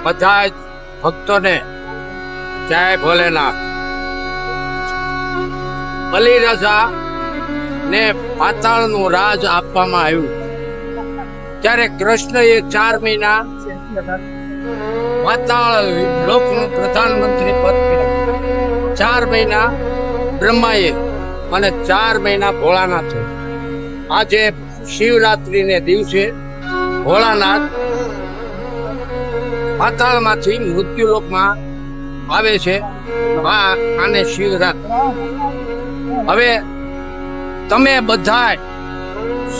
બધા જ ભક્તોને જય ભોલેનાથ। બલિરાજા ને પાતાળનું રાજ આપવામાં આવ્યું ત્યારે કૃષ્ણએ 4 મહિના પાતાળ લોકનું પ્રધાનમંત્રી પદ કર્યું। 4 મહિના બ્રહ્માએ અને 4 મહિના ભોળાનાથે। આજે શિવરાત્રીને દિવસે ભોળાનાથ પાતાળમાંથી મૃત્યુલોકમાં આવે છે। આને શિવરાત્રી। હવે તમે બધા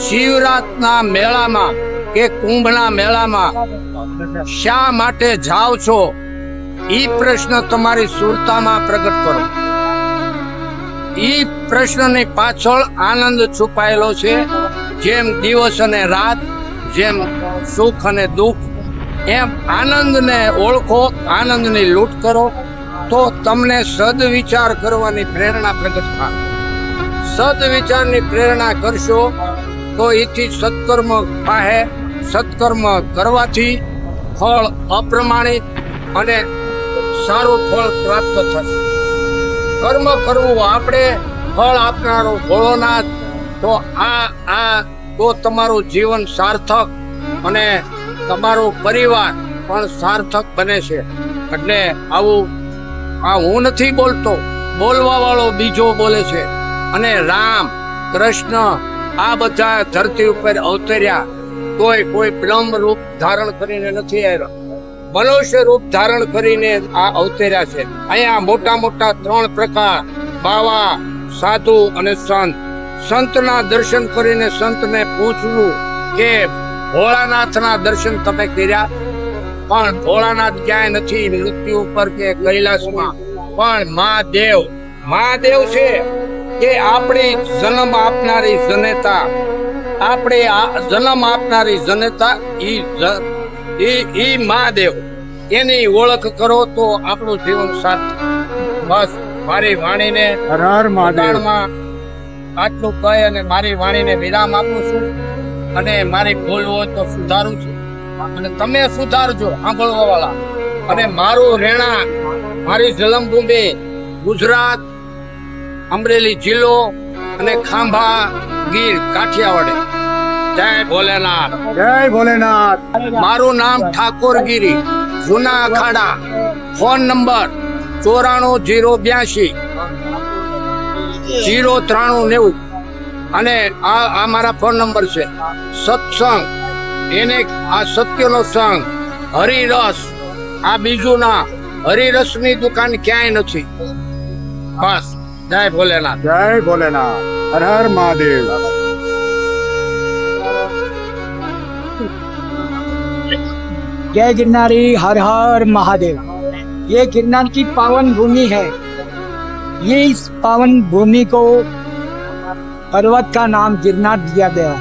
શિવરાતના મેળામાં કે કુંભના મેળામાં શા માટે જાઓ છો? ઈ પ્રશ્ન તમારી સુરતામાં પ્રગટ કરો। ઈ પ્રશ્નની પાછળ આનંદ છુપાયેલો છે। જેમ દિવસ અને રાત, જેમ સુખ અને દુઃખ, એમ આનંદને ઓળખો, આનંદની લૂંટ કરો તો તમને સદવિચાર કરવાની પ્રેરણા પ્રગટ થાય। સદવિચારની પ્રેરણા કરશો તો એથી સત્કર્મ થાય। સત્કર્મ કરવાથી ફળ અપ્રમાણિત અને સારું ફળ પ્રાપ્ત થશે। કર્મ કરવું આપણે, ફળ આપનારો ભોળોનાથ, તો તો તમારું જીવન સાર્થક અને તમારો પરિવાર પણ સાર્થક બને છે। એટલે આવું હું નથી બોલતો, બોલવા વાળો બીજો બોલે છે। અને રામ, કૃષ્ણ આ બધા ધરતી ઉપર અવતર્યા કોઈ બ્રહ્મ રૂપ ધારણ કરીને નથી આવ્યા, મનુષ્ય રૂપ ધારણ કરીને આ અવતર્યા છે। અહીંયા મોટા મોટા 3 પ્રકાર, બાવા, સાધુ અને સંત। સંતના દર્શન કરીને સંતને પૂછવું કે ભોળાનાથના દર્શન તમે કર્યા? પણ ભોળાનાથ ક્યાંય નથી, મૃત્યુ ઉપર કે કૈલાસમાં, પણ મહાદેવ છે કે આપણી જન્મ આપનારી જનેતા, આપણે જન્મ આપનારી જનેતા ઈ મહાદેવ, એની ઓળખ કરો તો આપણું જીવન સાર્થક। બસ મારી વાણીને આટલું કહી અને મારી વાણીને વિરામ આપું છું। અને મારી ભૂલ હોય તો સુધારું છું અને તમે સુધારજો સાંભળવા વાળા। અને મારું રહેણાંક, મારી જન્મભૂમિ ગુજરાત, અમરેલી જિલ્લો અને ખાંભા ગીર કાઠિયાવાડ। જય ભોલેનાથ, જય ભોલેનાથ। મારું નામ ઠાકોરગીરી, જૂના અખાડા। Phone number 94 082 09390। અને આ મારા ફોન નંબર છે। સત્સંગ એને આ સત્યનો સંગ, હરિરસ આ બીજું ના, હરિરસની દુકાન ક્યાંય નથી। બસ જય ભોલેનાથ, જય ભોલેનાથ, હર હર મહાદેવ। जय गिरनारी, हर हर महादेव। ये गिरनार की पावन भूमि है। ये इस पावन भूमि को पर्वत का नाम गिरनार दिया गया।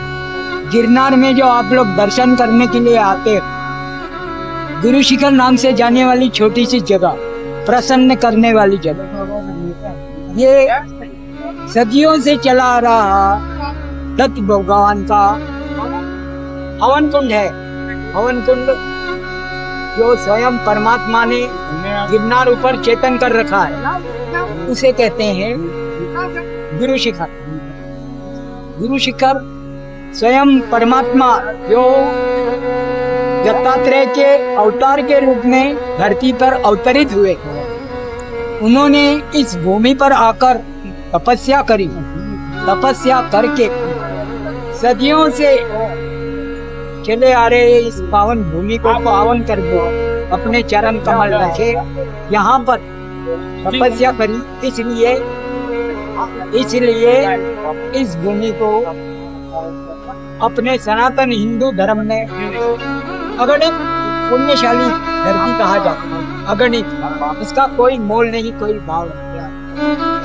गिरनार में जो आप लोग दर्शन करने के लिए आते हैं, गुरु शिखर नाम से जाने वाली छोटी सी जगह, प्रसन्न करने वाली जगह, ये सदियों से चला आ रहा दत्त भगवान का हवन कुंड है। हवन कुंड जो स्वयं परमात्मा ने गिरनार ऊपर चेतन कर रखा है, उसे कहते हैं गुरु शिखर। गुरु शिखर स्वयं परमात्मा जो दत्तात्रेय के अवतार के रूप में धरती पर अवतरित हुए, उन्होंने इस भूमि पर आकर तपस्या करी। तपस्या करके सदियों से चले आ रहे इस पावन भूमि को पावन कर दो, अपने चरण कमल रखे, यहाँ पर तपस्या करी। इसलिए इस भूमि को अपने सनातन हिंदू धर्म में अगणित पुण्यशाली धरती कहा जाता है। अगणित, इसका कोई मोल नहीं, कोई भाव नहीं।